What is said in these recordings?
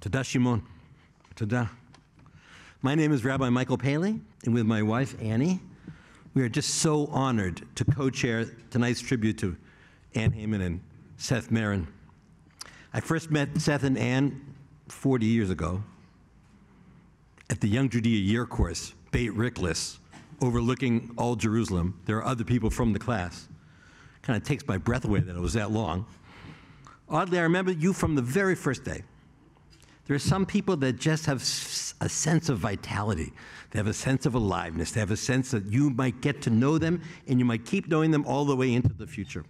Tada Shimon. Tada. My name is Rabbi Michael Paley, and with my wife, Anny, we are just so honored to co-chair tonight's tribute to Ann Heyman and Seth Marin. I first met Seth and Ann 40 years ago at the Young Judea Year Course, Beit Riklis, overlooking all Jerusalem. There are other people from the class. Kind of takes my breath away that it was that long. Oddly, I remember you from the very first day. There are some people that just have a sense of vitality. They have a sense of aliveness. They have a sense that you might get to know them and you might keep knowing them all the way into the future.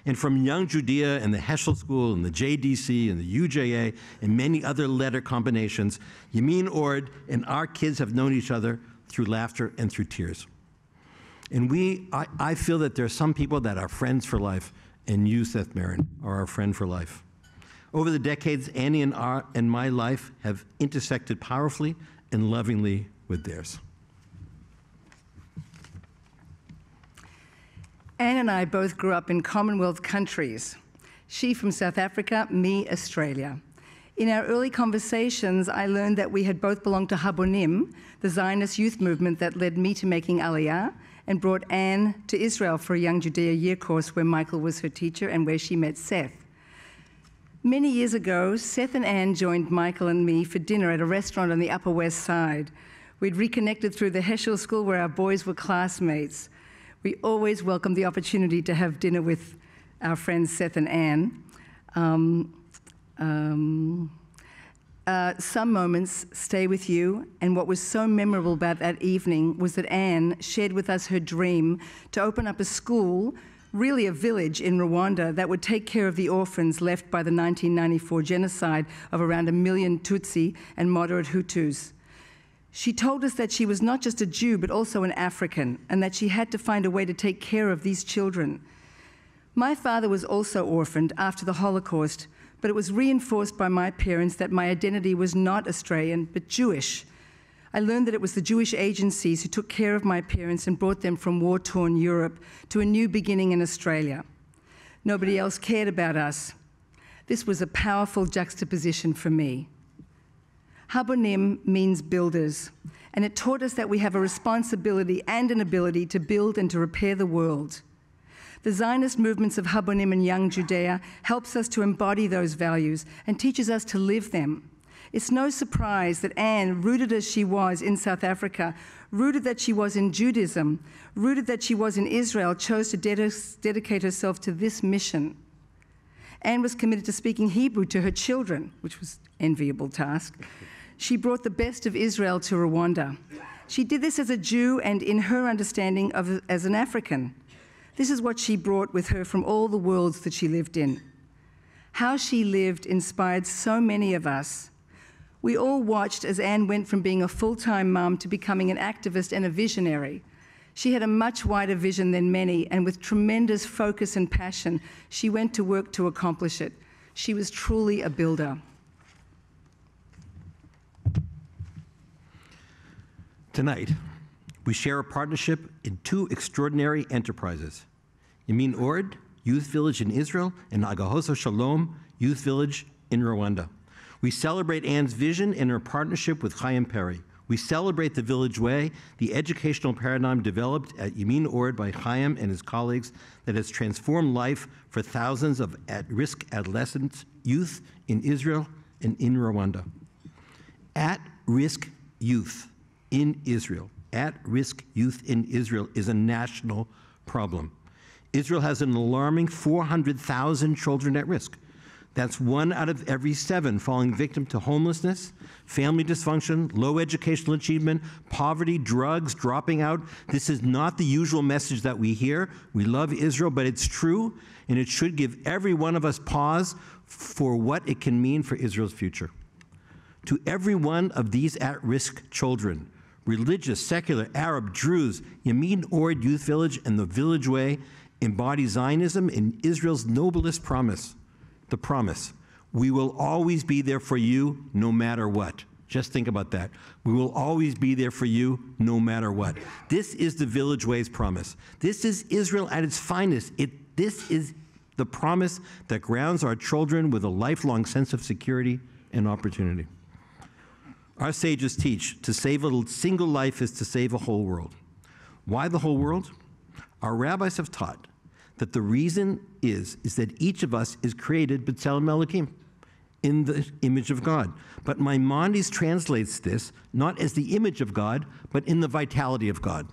And from Young Judea and the Heschel School and the JDC and the UJA and many other letter combinations, Yamin Ord and our kids have known each other through laughter and through tears. And I feel that there are some people that are friends for life, and you, Seth Marin, are our friend for life. Over the decades, Anny and my life have intersected powerfully and lovingly with theirs. Anne and I both grew up in Commonwealth countries. She from South Africa, me, Australia. In our early conversations, I learned that we had both belonged to Habonim, the Zionist youth movement that led me to making Aliyah, and brought Anne to Israel for a Young Judea Year Course where Michael was her teacher and where she met Seth. Many years ago, Seth and Anne joined Michael and me for dinner at a restaurant on the Upper West Side. We'd reconnected through the Heschel School where our boys were classmates. We always welcomed the opportunity to have dinner with our friends Seth and Anne. Some moments stay with you, and what was so memorable about that evening was that Anne shared with us her dream to open up a school, really a village in Rwanda, that would take care of the orphans left by the 1994 genocide of around 1 million Tutsi and moderate Hutus. She told us that she was not just a Jew, but also an African, and that she had to find a way to take care of these children. My father was also orphaned after the Holocaust, but it was reinforced by my parents that my identity was not Australian, but Jewish. I learned that it was the Jewish agencies who took care of my parents and brought them from war-torn Europe to a new beginning in Australia. Nobody else cared about us. This was a powerful juxtaposition for me. Habonim means builders, and it taught us that we have a responsibility and an ability to build and to repair the world. The Zionist movements of Habonim and Young Judea helps us to embody those values and teaches us to live them. It's no surprise that Anne, rooted as she was in South Africa, rooted that she was in Judaism, rooted that she was in Israel, chose to dedicate herself to this mission. Anne was committed to speaking Hebrew to her children, which was an enviable task. She brought the best of Israel to Rwanda. She did this as a Jew and in her understanding of as an African. This is what she brought with her from all the worlds that she lived in. How she lived inspired so many of us. We all watched as Anne went from being a full-time mum to becoming an activist and a visionary. She had a much wider vision than many, and with tremendous focus and passion, she went to work to accomplish it. She was truly a builder. Tonight, we share a partnership in two extraordinary enterprises. Yamin Ord, Youth Village in Israel, and Agahoso Shalom, Youth Village in Rwanda. We celebrate Anne's vision and her partnership with Chaim Perry. We celebrate the Village Way, the educational paradigm developed at Yamin Ord by Chaim and his colleagues that has transformed life for thousands of at-risk adolescent youth in Israel and in Rwanda. At-risk youth in Israel. At-risk youth in Israel is a national problem. Israel has an alarming 400,000 children at risk. That's 1 out of every 7 falling victim to homelessness, family dysfunction, low educational achievement, poverty, drugs, dropping out. This is not the usual message that we hear. We love Israel, but it's true, and it should give every one of us pause for what it can mean for Israel's future. To every one of these at-risk children, religious, secular, Arab, Druze, Yamin Ord Youth Village and the Village Way embody Zionism and Israel's noblest promise. The promise, we will always be there for you no matter what. Just think about that. We will always be there for you no matter what. This is the Village Way's promise. This is Israel at its finest. This is the promise that grounds our children with a lifelong sense of security and opportunity. Our sages teach to save a single life is to save a whole world. Why the whole world? Our rabbis have taught that the reason is that each of us is created b'tselem Elokim, in the image of God. But Maimonides translates this not as the image of God, but in the vitality of God.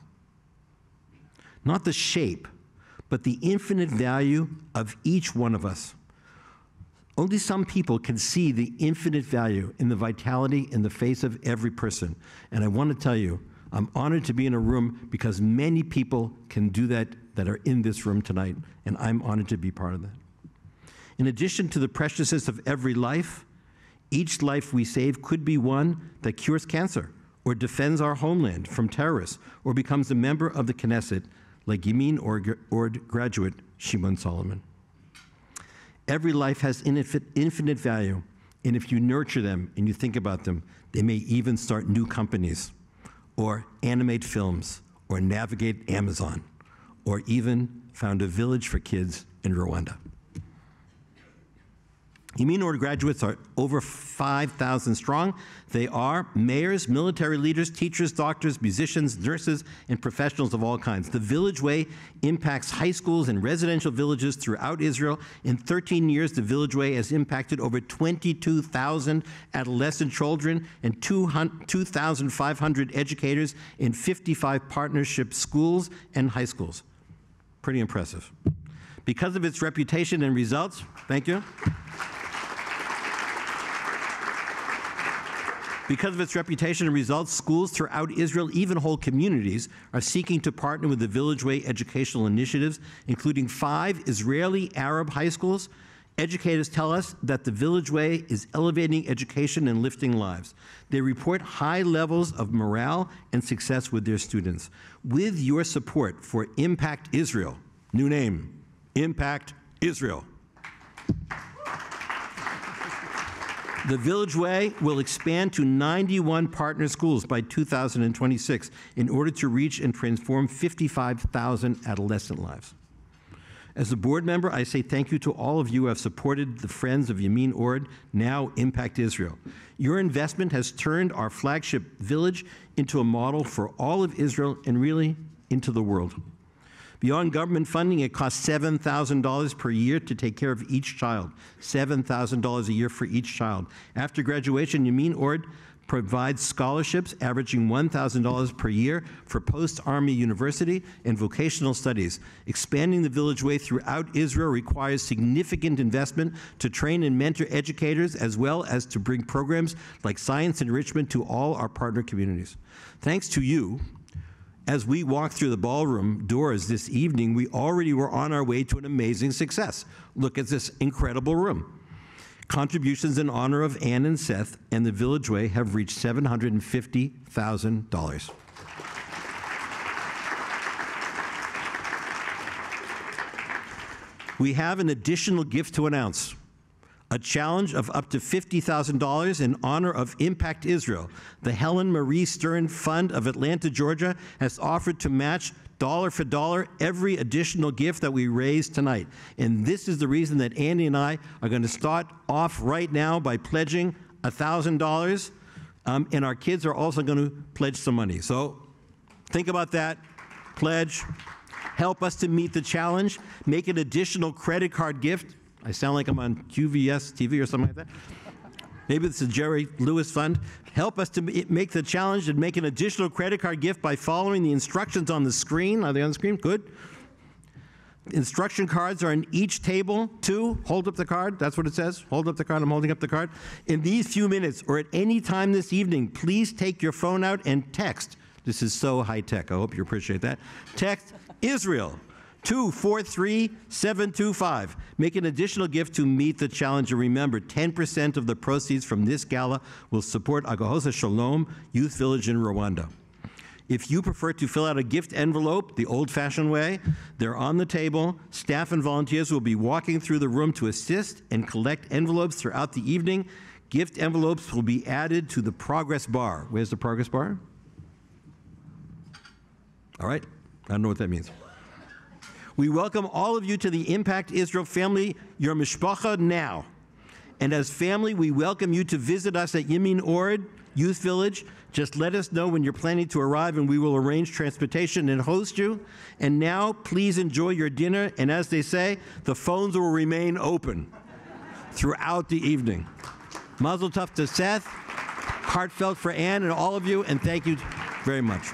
Not the shape, but the infinite value of each one of us. Only some people can see the infinite value in the vitality in the face of every person. And I want to tell you, I'm honored to be in a room because many people can do that are in this room tonight, and I'm honored to be part of that. In addition to the preciousness of every life, each life we save could be one that cures cancer or defends our homeland from terrorists or becomes a member of the Knesset, like Yamin Ord graduate Shimon Solomon. Every life has infinite value, and if you nurture them and you think about them, they may even start new companies, or animate films, or navigate Amazon, or even found a village for kids in Rwanda. Yamin Ord graduates are over 5,000 strong. They are mayors, military leaders, teachers, doctors, musicians, nurses, and professionals of all kinds. The Village Way impacts high schools and residential villages throughout Israel. In 13 years, the Village Way has impacted over 22,000 adolescent children and 2,500 educators in 55 partnership schools and high schools. Pretty impressive. Because of its reputation and results, thank you. Because of its reputation and results, schools throughout Israel, even whole communities, are seeking to partner with the Village Way educational initiatives, including 5 Israeli Arab high schools. Educators tell us that the Village Way is elevating education and lifting lives. They report high levels of morale and success with their students. With your support for Impact Israel, new name, Impact Israel, the Village Way will expand to 91 partner schools by 2026 in order to reach and transform 55,000 adolescent lives. As a board member, I say thank you to all of you who have supported the Friends of Yamin Ord, now Impact Israel. Your investment has turned our flagship village into a model for all of Israel and really into the world. Beyond government funding, it costs $7,000 per year to take care of each child. $7,000 a year for each child. After graduation, Yamin Ord provides scholarships averaging $1,000 per year for post-Army university and vocational studies. Expanding the Village Way throughout Israel requires significant investment to train and mentor educators, as well as to bring programs like science enrichment to all our partner communities. Thanks to you, as we walked through the ballroom doors this evening, we already were on our way to an amazing success. Look at this incredible room. Contributions in honor of Ann and Seth and the Village Way have reached $750,000. We have an additional gift to announce. A challenge of up to $50,000 in honor of Impact Israel. The Helen Marie Stern Fund of Atlanta, Georgia has offered to match dollar for dollar every additional gift that we raise tonight. And this is the reason that Andy and I are going to start off right now by pledging $1,000, and our kids are also going to pledge some money. So think about that, pledge, help us to meet the challenge, make an additional credit card gift. I sound like I'm on QVS TV or something like that. Maybe it's a Jerry Lewis Fund. Help us to make the challenge and make an additional credit card gift by following the instructions on the screen. Are they on the screen? Good. Instruction cards are in each table. 2, hold up the card. That's what it says. Hold up the card. I'm holding up the card. In these few minutes or at any time this evening, please take your phone out and text. This is so high tech. I hope you appreciate that. Text Israel 243-725. Make an additional gift to meet the challenge. And remember, 10% of the proceeds from this gala will support Agahosa Shalom Youth Village in Rwanda. If you prefer to fill out a gift envelope the old-fashioned way, they're on the table. Staff and volunteers will be walking through the room to assist and collect envelopes throughout the evening. Gift envelopes will be added to the progress bar. Where's the progress bar? All right, I don't know what that means. We welcome all of you to the Impact Israel family, your mishpacha now. And as family, we welcome you to visit us at Yemin Ord Youth Village. Just let us know when you're planning to arrive, and we will arrange transportation and host you. And now, please enjoy your dinner. And as they say, the phones will remain open throughout the evening. Mazel tov to Seth, heartfelt for Ann and all of you, and thank you very much.